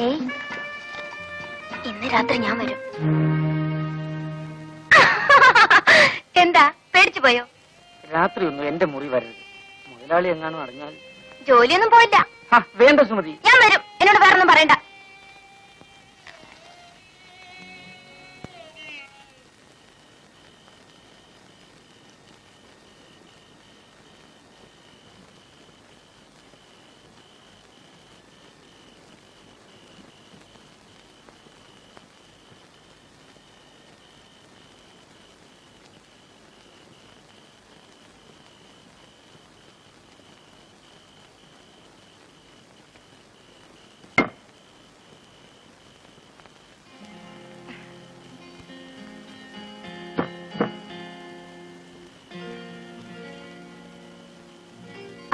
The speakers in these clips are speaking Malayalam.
ഏയ്, ഇന്ന് രാത്രി ഞാൻ വരും. എന്താ പേടിച്ചു പോയോ? രാത്രി ഒന്നും എന്റെ മുറി വരരുത്. മുതലാളി എങ്ങാനും അറിഞ്ഞാൽ. ജോലിയൊന്നും പോയില്ല. വേണ്ട സുമതി, ഞാൻ വരും. എന്നോട് വേറൊന്നും പറയണ്ട.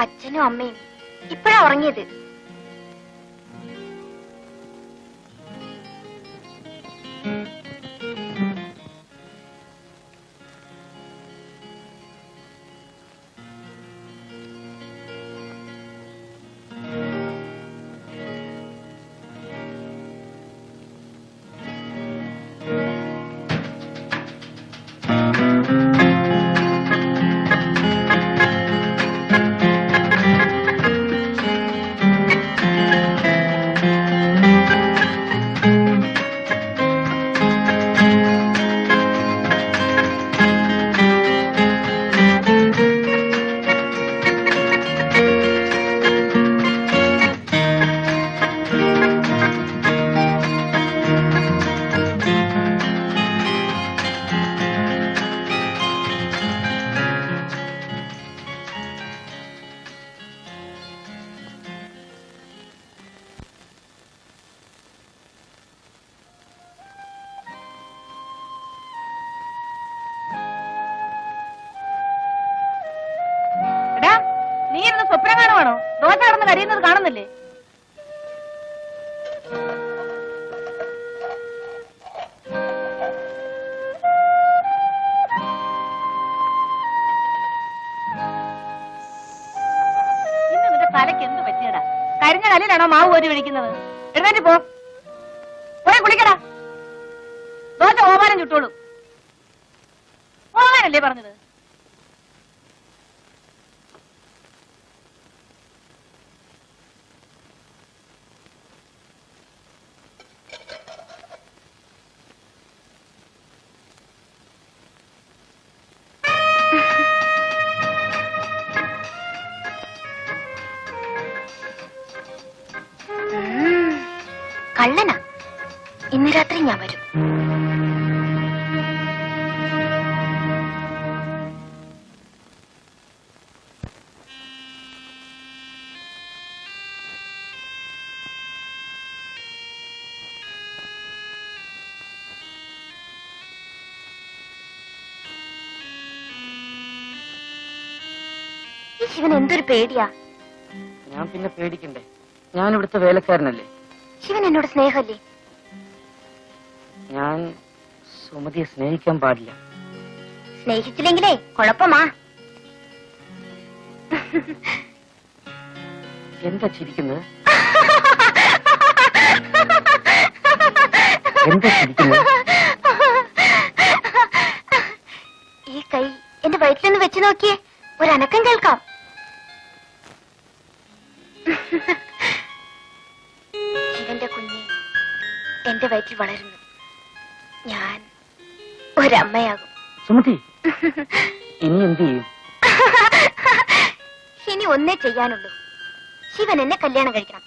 അച്ഛനും അമ്മയും ഇപ്പഴാ ഉറങ്ങിയത്. നീ ഇരുന്ന് സ്വപ്നം കാണുവാണോ? ദോശ കടന്ന് കരിയുന്നത് കാണുന്നില്ലേ? ഇന്ന് നിന്റെ തലയ്ക്ക് എന്ത് പറ്റിയടാ? കരിഞ്ഞ കല്ലിലാണോ മാവ് കോരി വിളിക്കുന്നത്? എഴുന്നേറ്റ് പോ, പോയി കുളിക്കടാ. ദോശ ഓമാനം ചുട്ടോളൂ. പോകാനല്ലേ പറഞ്ഞത്? കള്ളനാ. ഇന്ന് രാത്രി ഞാൻ വരും. ഈ ശിവൻ എന്തൊരു പേടിയാ. ഞാൻ പിന്നെ പേടിക്കണ്ടേ? ഞാൻ ഇവിടുത്തെ വേലക്കാരനല്ലേ. ശിവൻ എന്നോട് സ്നേഹമല്ലേ? ഞാൻ സുമതിയെ സ്നേഹിക്കാൻ പാടില്ല. സ്നേഹിച്ചില്ലെങ്കിലേ കുഴപ്പമാ. എന്താ ചിരിക്കുന്നത്? എന്താ ചിരിക്കുന്നത്? ഈ കൈ എന്റെ വയറ്റിലൊന്ന് വെച്ച് നോക്കിയേ, ഒരനക്കം കേൾക്കാം. ശിവന്റെ കുഞ്ഞ് എന്റെ വയറ്റിൽ വളരുന്നു. ഞാൻ ഒരമ്മയാകും. സുമതി, ഇനി എന്ത് ചെയ്യും? ഇനി ഒന്നേ ചെയ്യാനുള്ളൂ. ശിവൻ എന്നെ കല്യാണം കഴിക്കണം.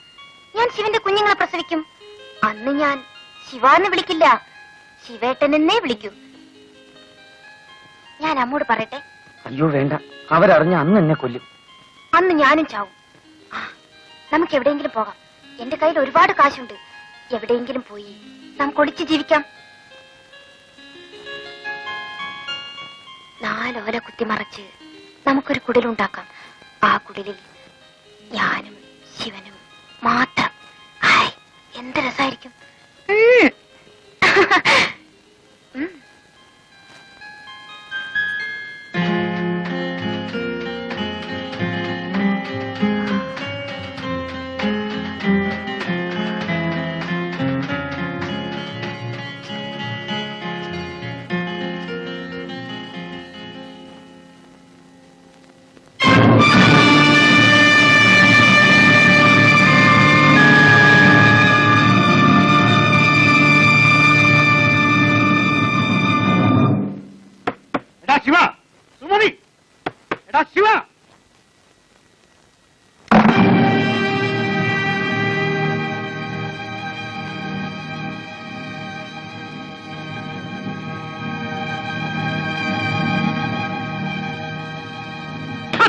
ഞാൻ ശിവന്റെ കുഞ്ഞുങ്ങളെ പ്രസവിക്കും. അന്ന് ഞാൻ ശിവാന്ന് വിളിക്കില്ല, ശിവേട്ടനെന്നേ വിളിക്കൂ. ഞാൻ അമ്മോട് പറയട്ടെ? അയ്യോ വേണ്ട, അവരറിഞ്ഞ അന്ന് എന്നെ കൊല്ലും. അന്ന് ഞാനും ചാവും. നമുക്ക് എവിടെയെങ്കിലും പോകാം. എന്റെ കയ്യിൽ ഒരുപാട് കാശുണ്ട്. എവിടെയെങ്കിലും പോയി നമുക്ക് ഒളിച്ച് ജീവിക്കാം. 4 ഓല കുത്തിമറച്ച് നമുക്കൊരു കുടിലുണ്ടാക്കാം. ആ കുടിലിൽ ഞാനും ശിവനും മാത്രം. എന്ത് രസായിരിക്കും.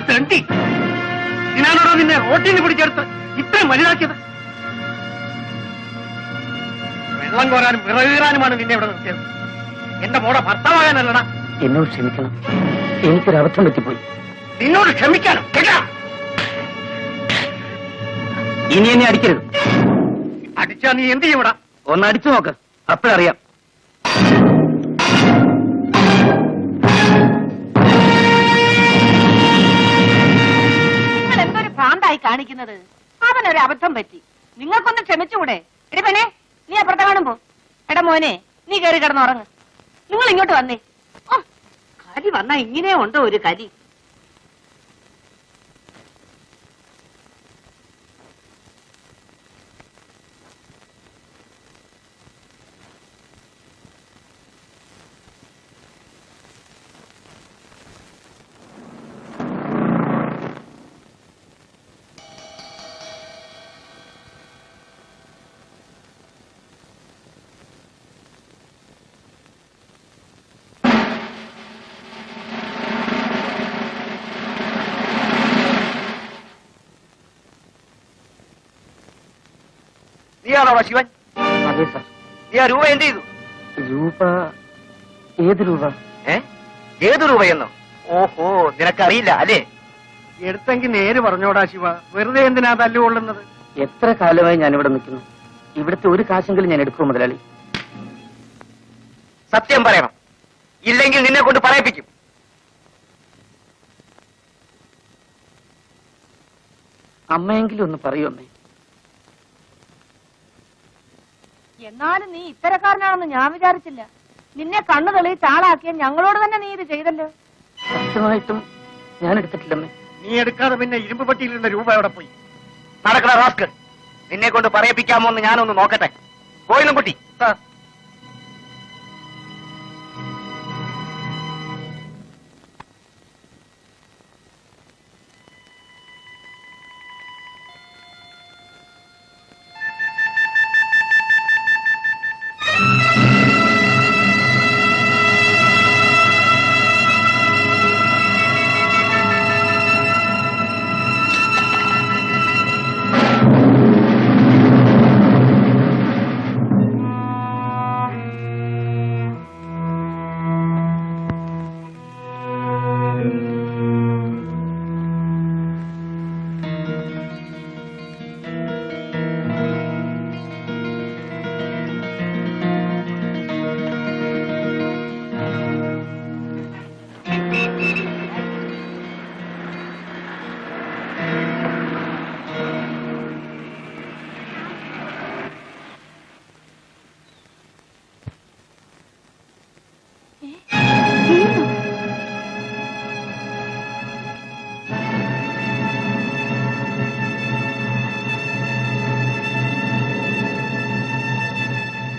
തെണ്ടി, ഇതിനാണോ നിന്നെ റോട്ടിന് പിടിച്ചെടുത്ത് ഇത്രയും വലുതാക്കിയത്? വെള്ളം കോരാനും വിറകീറാനുമാണ് നിന്നെ ഇവിടെ നിർത്തിയത്. എന്റെ മോടെ ഭർത്താവാകാനല്ലടാ. എന്നോട് ക്ഷമിക്കണം, എനിക്കൊരു അബദ്ധം പറ്റിപ്പോയി. നിന്നോട് ക്ഷമിക്കാനും ഇനി എന്നെ അടിക്കരുത്. അടിച്ചാ നീ എന്ത് ചെയ്യൂടാ? ഒന്ന് അടിച്ചു നോക്ക്, അപ്പോഴറിയാം. നിങ്ങൾ എന്തൊരു ഭ്രാന്തായി കാണിക്കുന്നത്? അവനൊരു അബദ്ധം പറ്റി, നിങ്ങൾക്കൊന്ന് ക്ഷമിച്ചുകൂടെ? എടി പെണ്ണേ, നീ അപ്പുറത്തെ കാണുമ്പോ. എടാ മോനെ, നീ കയറി കിടന്നുറങ്ങ്. നിങ്ങൾ ഇങ്ങോട്ട് വന്നേ. ഓ, കലി വന്നാ ഇങ്ങനെ ഉണ്ടോ ഒരു കലി? നീയാണോ ശിവൻ? അതെ സാർ. നീ ആ രൂപ എന്ത് ചെയ്തു? രൂപ? ഏത് രൂപ? ഏത് രൂപയെന്നോ? ഓഹോ, നിനക്കറിയില്ല അല്ലേ? എടുത്തെങ്കിൽ നേര് പറഞ്ഞോടാ ശിവ, വെറുതെ എന്തിനാ തല്ലുകൊള്ളുന്നത്? എത്ര കാലമായി ഞാനിവിടെ നിൽക്കുന്നു, ഇവിടുത്തെ ഒരു കാശെങ്കിലും ഞാൻ എടുക്കുമോ മുതലാളി? സത്യം പറയണം, ഇല്ലെങ്കിൽ നിന്നെ കൊണ്ട് പറയിപ്പിക്കും. അമ്മയെങ്കിലും ഒന്ന് പറയൂ അമ്മേ. എന്നാലും നീ ഇത്തരക്കാരനാണെന്ന് ഞാൻ വിചാരിച്ചില്ല. നിന്നെ കണ്ണു തെളിയിച്ച് ആളാക്കിയ ഞങ്ങളോട് തന്നെ നീ ഇത് ചെയ്തല്ലോ. സത്യമായിട്ടും ഞാൻ എടുത്തിട്ടില്ലമ്മേ. നീ എടുക്കാതെ പിന്നെ ഇരുമ്പ് പട്ടിയിലുള്ള രൂപ എവിടെ പോയി? നടക്കണ റാസ്കൽ, നിന്നെ കൊണ്ട് പറയിപ്പിക്കാമോ എന്ന് ഞാനൊന്ന് നോക്കട്ടെ. പോയിന്നും കുട്ടി.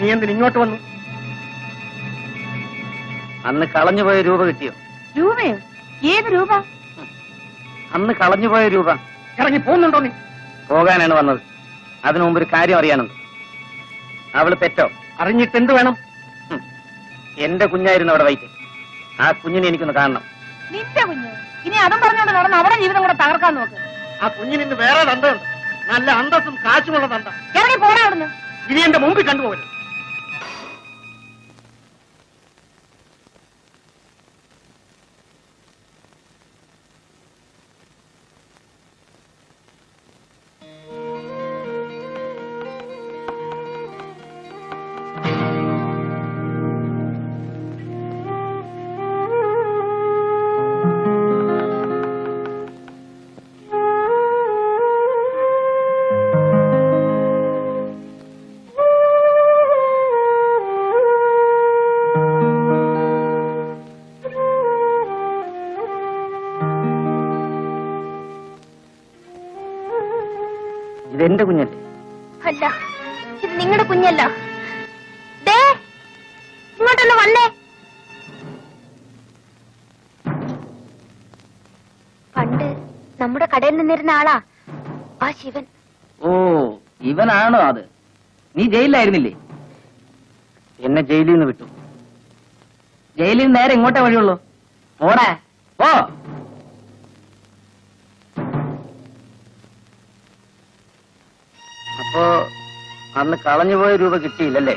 നീ എന്തിന് ഇങ്ങോട്ട് വന്നു? അന്ന് കളഞ്ഞുപോയ രൂപ കിട്ടിയോ? രൂപയോ? ഏത് രൂപ? അന്ന് കളഞ്ഞുപോയ രൂപ. ഇറങ്ങി പോകുന്നുണ്ടോ നീ? പോകാനാണ് വന്നത്. അതിനു മുമ്പ് ഒരു കാര്യം അറിയാനുണ്ട്. അവള് പെറ്റോ? അറിഞ്ഞിട്ട് എന്ത് വേണം? എന്റെ കുഞ്ഞായിരുന്നു അവിടെ വൈറ്റ്. ആ കുഞ്ഞിനെ എനിക്കൊന്ന് കാണണം. നിന്റെ കുഞ്ഞ് ഇനി അതും പറഞ്ഞോണ്ട് നടന്ന് അവിടെ ജീവിതം കൂടെ തകർക്കാൻ നോക്ക്. ആ കുഞ്ഞിന് ഇന്ന് വേറെ തന്തയുണ്ട്, നല്ല അന്തസ്സും കാശുമുള്ള തന്ത. ഇറങ്ങി പോടാ അവിടുന്ന്. ഇനി എന്റെ മുമ്പിൽ കണ്ടുപോകരുത്. ഇതെന്റെ കുഞ്ഞല്ലേ? അല്ല, ഇത് നിങ്ങളുടെ കുഞ്ഞല്ല. ദേ, ഇങ്ങോട്ടൊന്ന് വന്നേ. പണ്ട് നമ്മുടെ കടയിൽ നിന്നിരുന്ന ആളാ ആ ശിവൻ. ഓ, ഇവനാണോ അത്? നീ ജയിലിലായിരുന്നില്ലേ? എന്നെ ജയിലിൽ നിന്ന് വിട്ടു. ജയിലിൽ നിന്ന് നേരെ ഇങ്ങോട്ടേ വഴിയുള്ളൂ. പോടാ, പോ. അപ്പോ അന്ന് കളഞ്ഞുപോയ രൂപ കിട്ടിയില്ലല്ലേ?